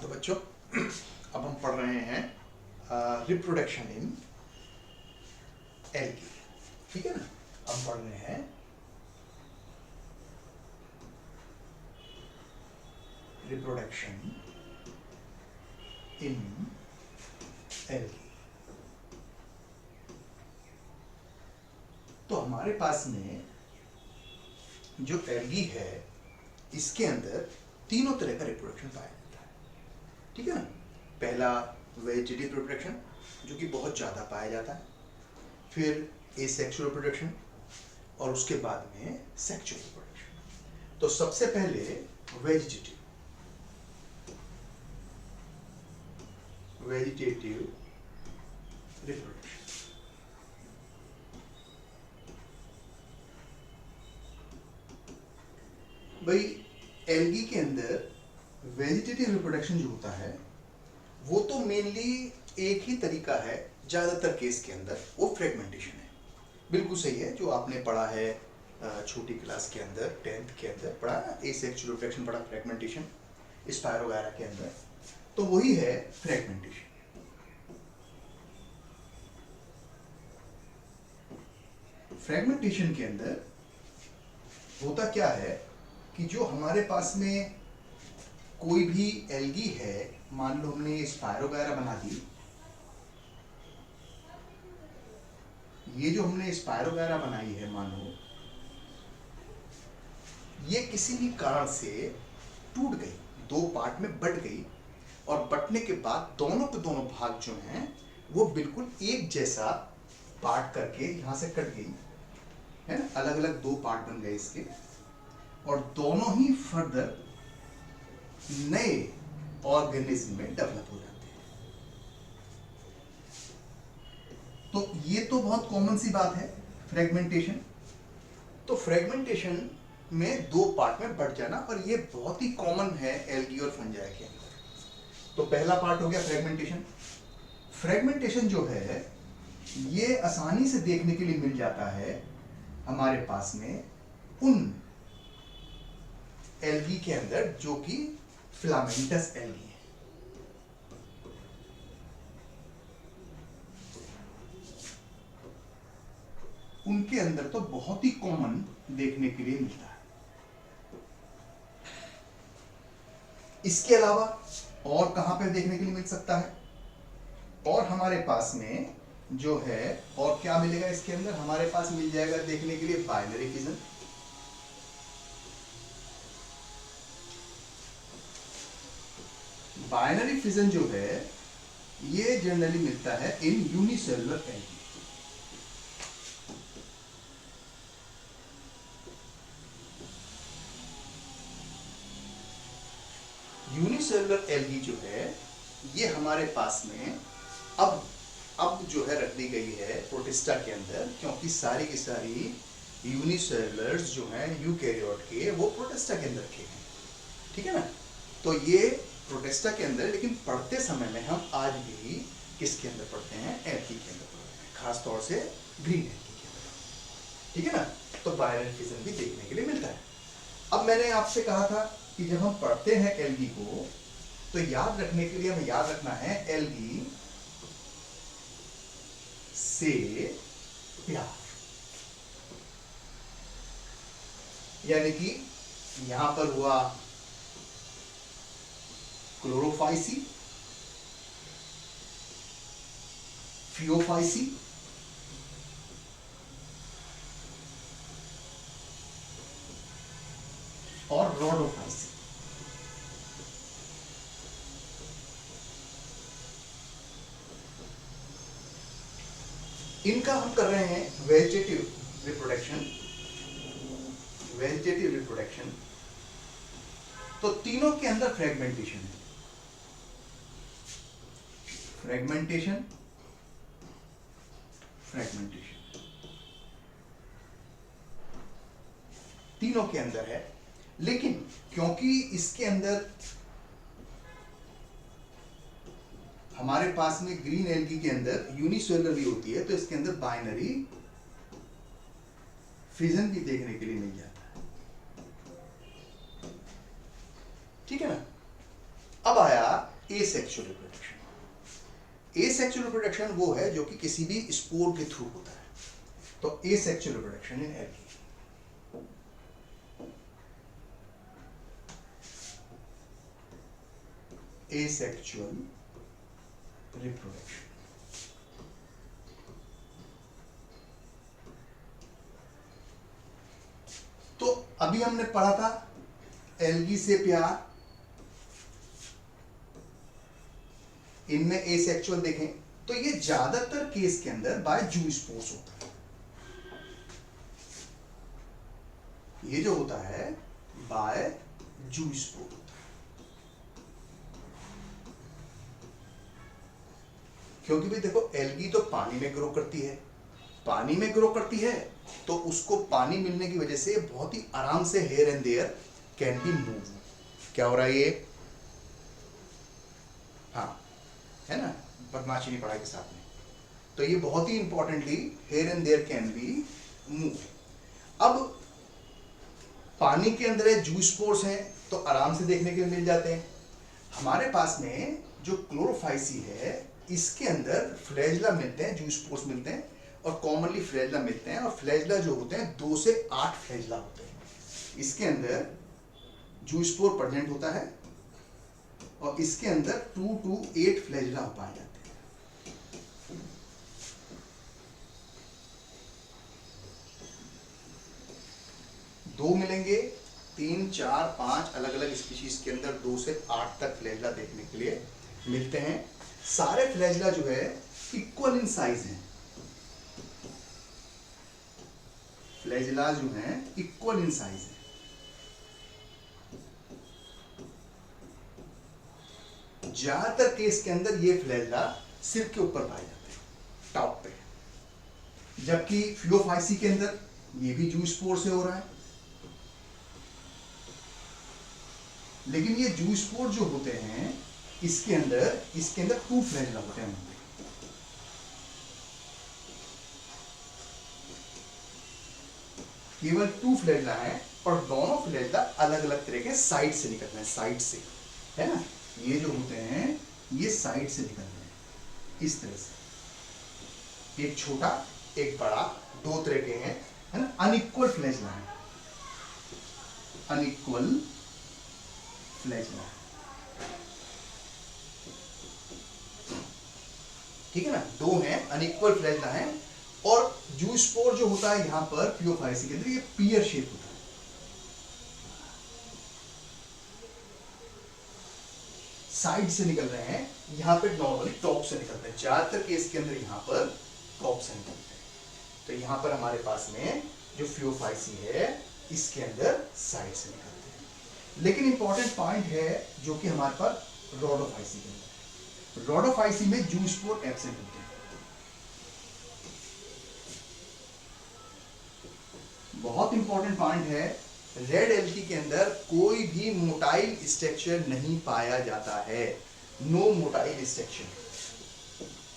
तो बच्चों अब हम पढ़ रहे हैं रिप्रोडक्शन इन एल्गी। ठीक है ना, हम पढ़ रहे हैं रिप्रोडक्शन इन एल्गी। तो हमारे पास में जो एल्गी है इसके अंदर तीनों तरह का रिप्रोडक्शन पाया जाता है। ठीक है ना, पहला वेजिटेटिव रिप्रोडक्शन जो कि बहुत ज़्यादा पाया जाता है, फिर एसेक्सुअल रिप्रोडक्शन और उसके बाद में सेक्सुअल रिप्रोडक्शन। तो सबसे पहले वेजिटेटिव रिप्रोडक्शन। भाई एल्गी के अंदर वेजिटेटिव रिप्रोडक्शन जो होता है वो तो मेनली एक ही तरीका है, ज़्यादातर केस के अंदर वो फ्रेगमेंटेशन है। बिल्कुल सही है, जो आपने पढ़ा है छोटी क्लास के अंदर 10th के अंदर पढ़ा ना, एसेक्सुअल रिप्रोडक्शन पढ़ा, फ्रेगमेंटेशन स्पायरो वगैरह के अंदर, तो वही है फ्रेगमेंटेशन। फ्रेगमेंटेशन के अंदर होता क्या है कि जो हमारे पास में कोई भी एल्गी है, मान लो हमने स्पायरो वगैरह बना दी, ये जो हमने स्पायरो वगैरह बनाई है मानो ये किसी भी कारण से टूट गई, दो पार्ट में बट गई, और बटने के बाद दोनों के दोनों भाग जो हैं वो बिल्कुल एक जैसा पार्ट करके यहां से कट गई है ना, अलग अलग दो पार्ट बन गए इसके, और दोनों ही फर्दर नए ऑर्गेनिज्म में डेवलप हो जाते हैं। तो ये तो बहुत कॉमन सी बात है फ्रेगमेंटेशन। तो फ्रेगमेंटेशन में दो पार्ट में बट जाना, और ये बहुत ही कॉमन है एल्गी और फंजाई के अंदर। तो पहला पार्ट हो गया फ्रेगमेंटेशन। फ्रेगमेंटेशन जो है ये आसानी से देखने के लिए मिल जाता है हमारे पास में उन एल्गी के अंदर जो कि फिलामेंटस एल्गी है। उनके अंदर तो बहुत ही कॉमन देखने के लिए मिलता है। इसके अलावा और कहां पे देखने के लिए मिल सकता है? और हमारे पास में जो है और क्या मिलेगा इसके अंदर, हमारे पास मिल जाएगा देखने के लिए बाइनरी फिजन। बाइनरी फिजन जो है ये जनरली मिलता है इन यूनिसेलुलर एल्गी। यूनिसेलुलर एल्गी जो है ये हमारे पास में अब जो है रख दी गई है प्रोटिस्टा के अंदर, क्योंकि सारी की सारी यूनिसेलुलर्स जो हैं यूकैरियोट के वो प्रोटिस्टा के अंदर रखे हैं। ठीक है ना, तो ये प्रोटिस्टा के अंदर, लेकिन पढ़ते समय में हम आज भी किसके अंदर पढ़ते हैं? एल्गी के अंदर पढ़ते हैं, खासतौर से ग्रीन एल्गी के अंदर। ठीक है ना, तो बाइनरी फिजन भी देखने के लिए मिलता है। अब मैंने आपसे कहा था कि जब हम पढ़ते हैं एल्गी को तो याद रखने के लिए हमें याद रखना है एल्गी से प्यार, यानी कि यहां पर हुआ क्लोरोफाइसी, फियोफाइसी, और रोडोफाइसी। इनका हम कर रहे हैं वेजिटेटिव रिप्रोडक्शन। वेजिटेटिव रिप्रोडक्शन तो तीनों के अंदर फ्रेगमेंटेशन है। फ्रेगमेंटेशन फ्रेगमेंटेशन तीनों के अंदर है, लेकिन क्योंकि इसके अंदर हमारे पास में ग्रीन एल्गी के अंदर यूनिसेलुलर भी होती है, तो इसके अंदर बाइनरी फिजन भी देखने के लिए मिल जाता है। ठीक है ना, अब आया एसेक्सुअल रिप्रोडक्शन। एसेक्सुअल रिप्रोडक्शन वो है जो कि किसी भी स्पोर के थ्रू होता है। तो asexual reproduction in algae, asexual reproduction. तो अभी हमने पढ़ा था एल्गी से प्यार, इनमें एसेक्सुअल देखें तो ये ज्यादातर केस के अंदर बाय जूस्पोर्स होता है। ये जो होता है बाय जूस्पोर होता है, क्योंकि भाई देखो एल्गी तो पानी में ग्रो करती है, पानी में ग्रो करती है तो उसको पानी मिलने की वजह से बहुत ही आराम से here and there can be move. क्या हो रहा है ये? हाँ, है ना, बदमाशी नहीं पढ़ाई के साथ में। तो ये बहुत ही importantly here and there can be move. अब पानी के अंदर है, जूस्पोर्स हैं तो आराम से देखने के लिए मिल जाते हैं। हमारे पास में जो क्लोरोफाइसी है इसके अंदर फ्लैजिला मिलते हैं, जूस्पोर्स मिलते हैं और कॉमनली फ्लैजिला मिलते हैं। और फ्लैजिला जो होते हैं 2 से 8 फ्लैजिला होते हैं। इसके अंदर जूस्पोर प्रेजेंट होता है और इसके अंदर 2 to 8 फ्लैजिला पाए जाते हैं। दो मिलेंगे, 3, 4, 5 अलग अलग स्पीशीज के अंदर 2 से 8 तक फ्लैजिला देखने के लिए मिलते हैं। सारे फ्लैजिला जो है इक्वल इन साइज हैं। फ्लैजिला जो हैं इक्वल इन साइज है। ज्यादातर केस के अंदर ये फ्लैजिला सिर के ऊपर पाए जाते हैं, टॉप पे, जबकि फिलोफाइसी के अंदर ये भी जूस्पोर से हो रहा है। लेकिन ये जूस्पोर जो होते हैं इसके अंदर 2 फ्लैजिला होते हैं। केवल 2 फ्लैजिला है और दोनों फ्लैजिला अलग अलग तरह के साइड से निकल रहे हैं, साइड से, है ना। ये जो होते हैं ये साइड से निकल रहे हैं इस तरह से, एक छोटा एक बड़ा, 2 तरह के हैं, है ना। अनइक्वल फ्लैजिला है, अनइक्वल फ्लैजिला, ठीक है ना। 2 हैं, अनइक्वल फ्लैजिला हैं। और जूस्पोर जो होता है यहाँ पर फिलोफाइसी के अंदर ये पियर शेप होता है, साइड से निकल रहे हैं। यहाँ पे नॉर्मली टॉप से निकलते हैं, ज्यादातर केस के अंदर यहाँ पर टॉप से निकलते हैं। तो यहाँ पर हमारे पास में जो फिलोफाइसी है इसके अंदर साइड से निकलते हैं। लेकिन इंपॉर्टेंट पॉइंट है जो कि हमारे पास रोडोफाइसी के अंदर, रोडोफाइसी में जूस्पोर एब्सेंट होते हैं। बहुत इंपॉर्टेंट पॉइंट है, रेड एल्गी के अंदर कोई भी मोटाइल स्ट्रक्चर नहीं पाया जाता है। No motile structure,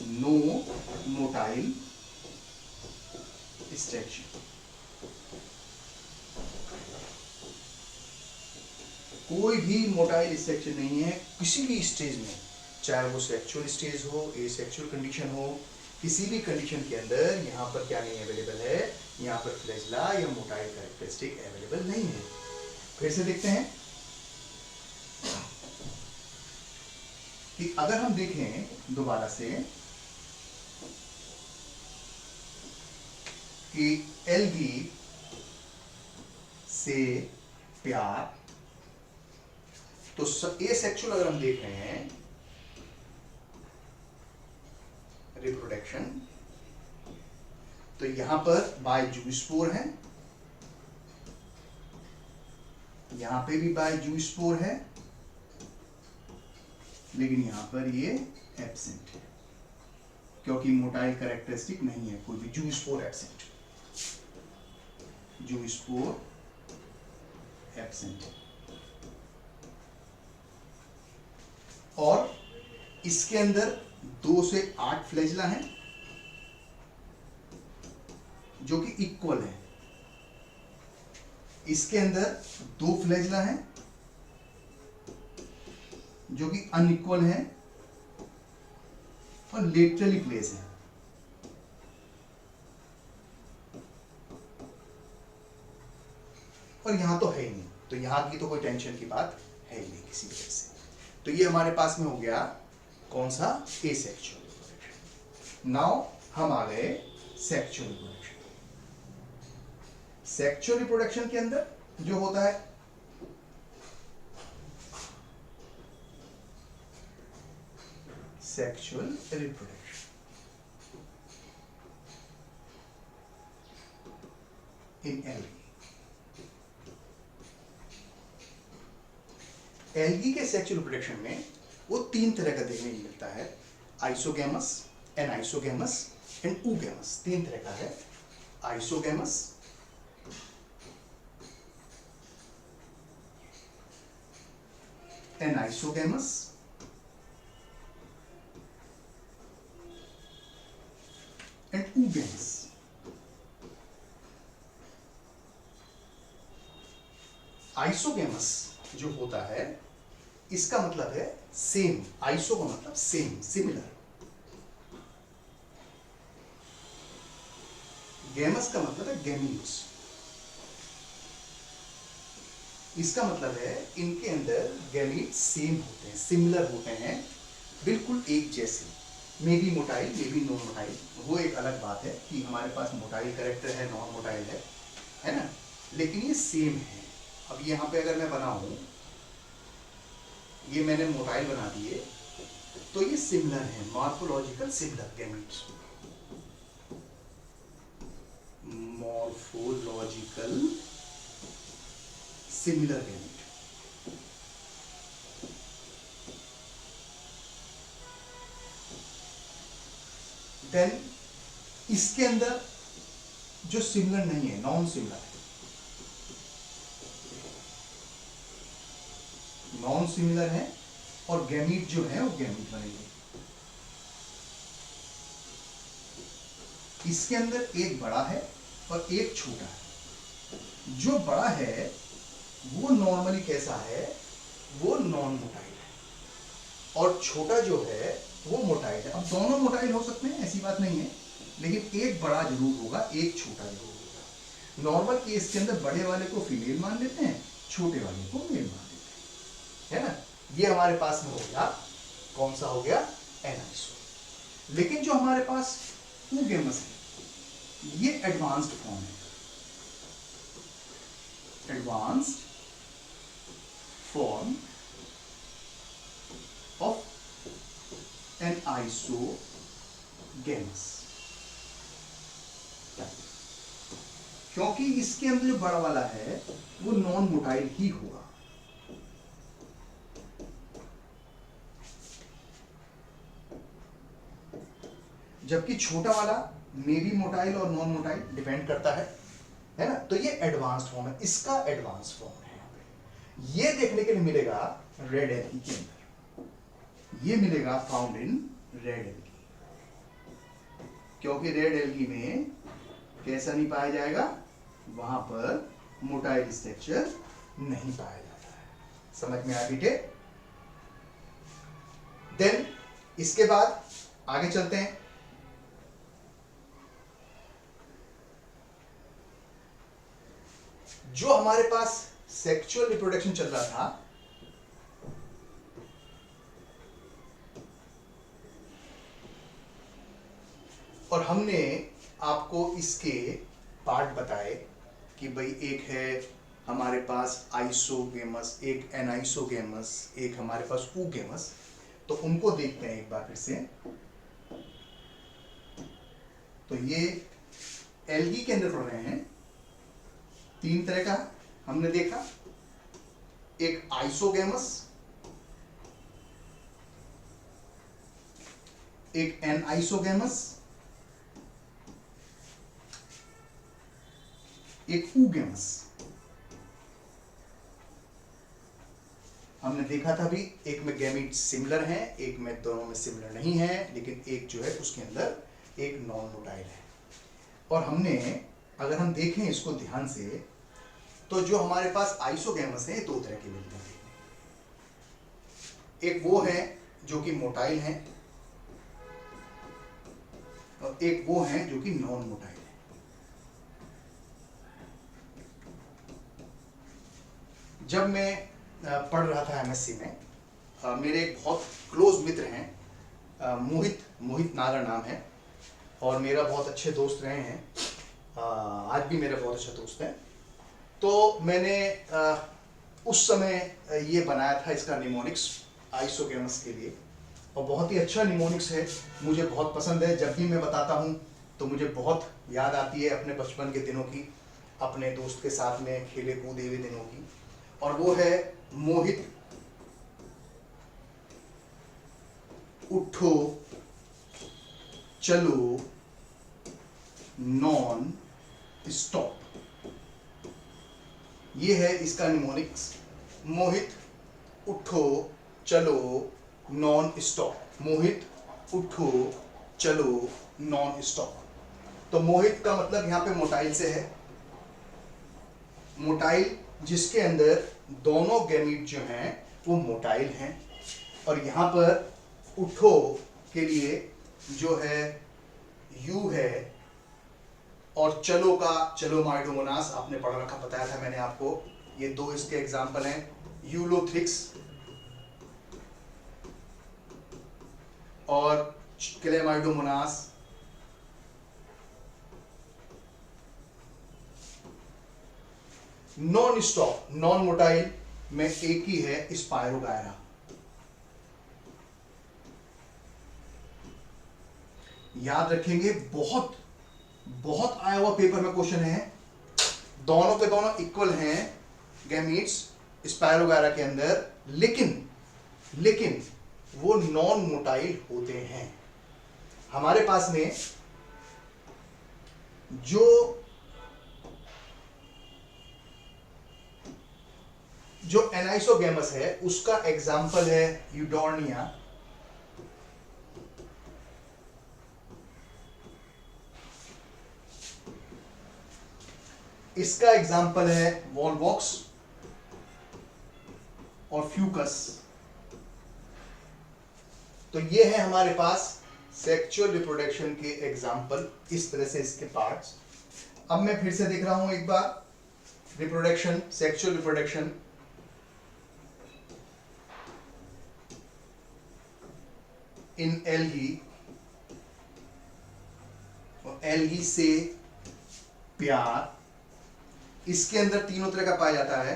no motile structure. कोई भी मोटाइल स्ट्रक्चर नहीं है किसी भी स्टेज में, चाहे वो सेक्सुअल स्टेज हो, एसेक्सुअल कंडीशन हो, किसी भी कंडीशन के अंदर यहाँ पर क्या नहीं अवेलेबल है, यहाँ पर फ्लैजिला या मोटाइल कैरेक्टरिस्टिक अवेलेबल नहीं है। फिर से देखते हैं कि अगर हम देखें दोबारा से कि एल्गी से प्यार, तो एसेक्सुअल अगर हम देख रहे हैं रिप्रोडक्शन, तो यहां पर बाय जूस्पोर है, यहां पे भी बाय जूस्पोर है, लेकिन यहां पर ये एब्सेंट है क्योंकि मोटाइल कैरेक्टरिस्टिक नहीं है कोई भी, जूस्पोर एब्सेंट, जूस्पोर एब्सेंट। और इसके अंदर 2 से 8 फ्लैजिला हैं जो कि इक्वल है। इसके अंदर 2 फ्लैजिला हैं जो कि अनइक्वल है और लेटरली प्लेस है। और यहां तो है ही नहीं, तो यहां की तो कोई टेंशन की बात है ही नहीं किसी वजह से। तो ये हमारे पास में हो गया कौन सा, एसेक्सुअल रिप्रोडक्शन। नाउ हम आ गए सेक्सुअल रिप्रोडक्शन। सेक्सुअल रिप्रोडक्शन के अंदर जो होता है sexual reproduction in algae. Algae के सेक्सुअल रिप्रोडक्शन में वो तीन तरह का देखने को मिलता है, आइसोगैमस, एनाइसोगैमस एंड ऊगैमस। तीन तरह का है, isogamous, anisogamous and oogamous. Isogamous जो होता है इसका मतलब है सेम, आइसो का मतलब सेम, सिमिलर। गैमस का मतलब है गैमीट्स। इसका मतलब है इनके अंदर गैमीट्स सेम होते हैं, सिमिलर होते हैं, बिल्कुल एक जैसे। May be motile, may be non motile, वो एक अलग बात है कि हमारे पास मोटाइल कैरेक्टर है, नॉन मोटाइल है ना, लेकिन ये सेम है। अब यहाँ पे अगर मैं बनाऊं, ये मैंने मोटाइल बना दिए, तो ये सिमिलर है, morphological similar gametes, morphological similar gamete. Then इसके अंदर जो सिमिलर नहीं है, नॉन सिमिलर है, नॉन सिमिलर है, और गैमीट जो है वो गैमीट बनेंगे। इसके अंदर एक बड़ा है और एक छोटा है। जो बड़ा है वो नॉर्मली कैसा है, वो नॉन मोटाइल है, और छोटा जो है वो मोटाइल है। अब दोनों मोटाइल हो सकते हैं, ऐसी बात नहीं है, लेकिन एक बड़ा जरूर होगा, एक छोटा जरूर होगा। नॉर्मल केस के अंदर बड़े वाले को फीमेल मान लेते हैं, छोटे वाले को मेल मान लेते हैं, है ना। ये हमारे पास में हो गया, कौन सा हो गया, एनाइसो। लेकिन जो हमारे पास ऊगैमस है, ये एडवांस्ड फॉर्म है, advanced form of an isogamous. क्योंकि इसके अंदर जो बड़ा वाला है वो नॉन मोटाइल ही होगा। जबकि छोटा वाला मे बी मोटाइल और नॉन मोटाइल डिपेंड करता है ना। तो ये एडवांस्ड फॉर्म है, इसका एडवांस फॉर्म है। ये देखने के लिए मिलेगा रेड एल्गी के अंदर, ये मिलेगा फाउंड इन रेड एल्गी, क्योंकि रेड एल्गी में कैसा नहीं पाया जाएगा, वहां पर मोटाइल स्ट्रक्चर नहीं पाया जाता है। समझ में आ बेटे। देन इसके बाद आगे चलते हैं। जो हमारे पास सेक्सुअल रिप्रोडक्शन चल रहा था, और हमने आपको इसके पार्ट बताए कि भाई एक है हमारे पास आइसोगैमस, एक एनाइसोगैमस, एक हमारे पास ऊगैमस। तो उनको देखते हैं एक बार फिर से। तो ये एल्गी के अंदर पढ़ रहे हैं, तीन तरह का हमने देखा, एक आइसोगैमस, एक एनाइसोगैमस, एक ऊगैमस। हमने देखा था भी, एक में गैमीट सिमिलर हैं, एक में दोनों में सिमिलर नहीं है, लेकिन एक जो है उसके अंदर एक नॉन मोटाइल है। और हमने, अगर हम देखें इसको ध्यान से, तो जो हमारे पास आइसोगैमस है, दो तरह के मिलते हैं। एक वो हैं जो कि मोटाइल हैं और एक वो हैं जो कि नॉन मोटाइल हैं। जब मैं पढ़ रहा था एमएससी में, मेरे एक बहुत क्लोज मित्र हैं, मोहित नागर नाम है, और मेरा बहुत अच्छे दोस्त रहे हैं, आज भी मेरा बहुत अच्छा दोस्त है। तो मैंने उस समय ये बनाया था इसका निमोनिक्स आइसोगेमस के लिए, और बहुत ही अच्छा निमोनिक्स है, मुझे बहुत पसंद है। जब भी मैं बताता हूँ तो मुझे बहुत याद आती है अपने बचपन के दिनों की, अपने दोस्त के साथ में खेले कूदे हुए दिनों की, और वो है मोहित उठो चलो नॉन स्टॉप। ये है इसका निमोनिक्स, मोहित उठो चलो नॉन स्टॉप। मोहित उठो चलो नॉन स्टॉप। तो मोहित का मतलब यहाँ पे मोटाइल से है, मोटाइल जिसके अंदर दोनों गैमीट जो हैं वो मोटाइल हैं, और यहाँ पर उठो के लिए जो है यू है, और चलो का चलोमाइडोमोनास आपने पढ़ रखा, बताया था मैंने आपको। ये दो इसके एग्जाम्पल हैं, यूलोथ्रिक्स और Chlamydomonas. Non stop non motile में एक ही है, स्पायरोगायरा। याद रखेंगे, बहुत बहुत आया हुआ पेपर में क्वेश्चन है। दोनों के दोनों इक्वल हैं गैमीट्स स्पायरोगायरा के अंदर, लेकिन वो नॉन मोटाइल होते हैं। हमारे पास में जो एनाइसोगेमस है उसका एग्जाम्पल है यूडोर्निया, इसका एग्जाम्पल है वॉलवॉक्स और फ्यूकस। तो ये है हमारे पास सेक्सुअल रिप्रोडक्शन के एग्जाम्पल, इस तरह से इसके पार्ट्स। अब मैं फिर से देख रहा हूं एक बार, रिप्रोडक्शन, सेक्सुअल रिप्रोडक्शन। इन एल्गी, और एल्गी से प्यार, इसके अंदर तीनों तरह का पाया जाता है।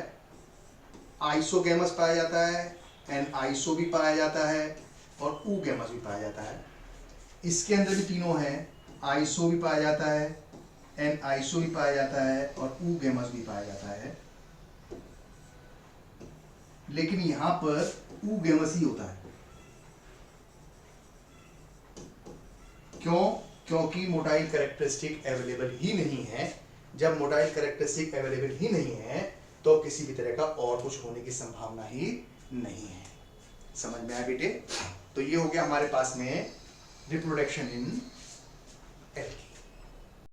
आइसोगेमस पाया जाता है, एन आइसो भी पाया जाता है, और ऊगेमस भी पाया जाता है। इसके अंदर भी तीनों हैं, आइसो भी पाया जाता है, एन आइसो भी पाया जाता है, और ऊगेमस भी पाया जाता है। लेकिन यहां पर ऊगेमस ही होता है। क्यों? क्योंकि मोटाइल कैरेक्टरिस्टिक अवेलेबल ही नहीं है। जब मोटाइल कैरेक्टरिस्टिक अवेलेबल ही नहीं है तो किसी भी तरह का और कुछ होने की संभावना ही नहीं है। समझ में आया बेटे? तो ये हो गया हमारे पास में रिप्रोडक्शन इन एल्गी।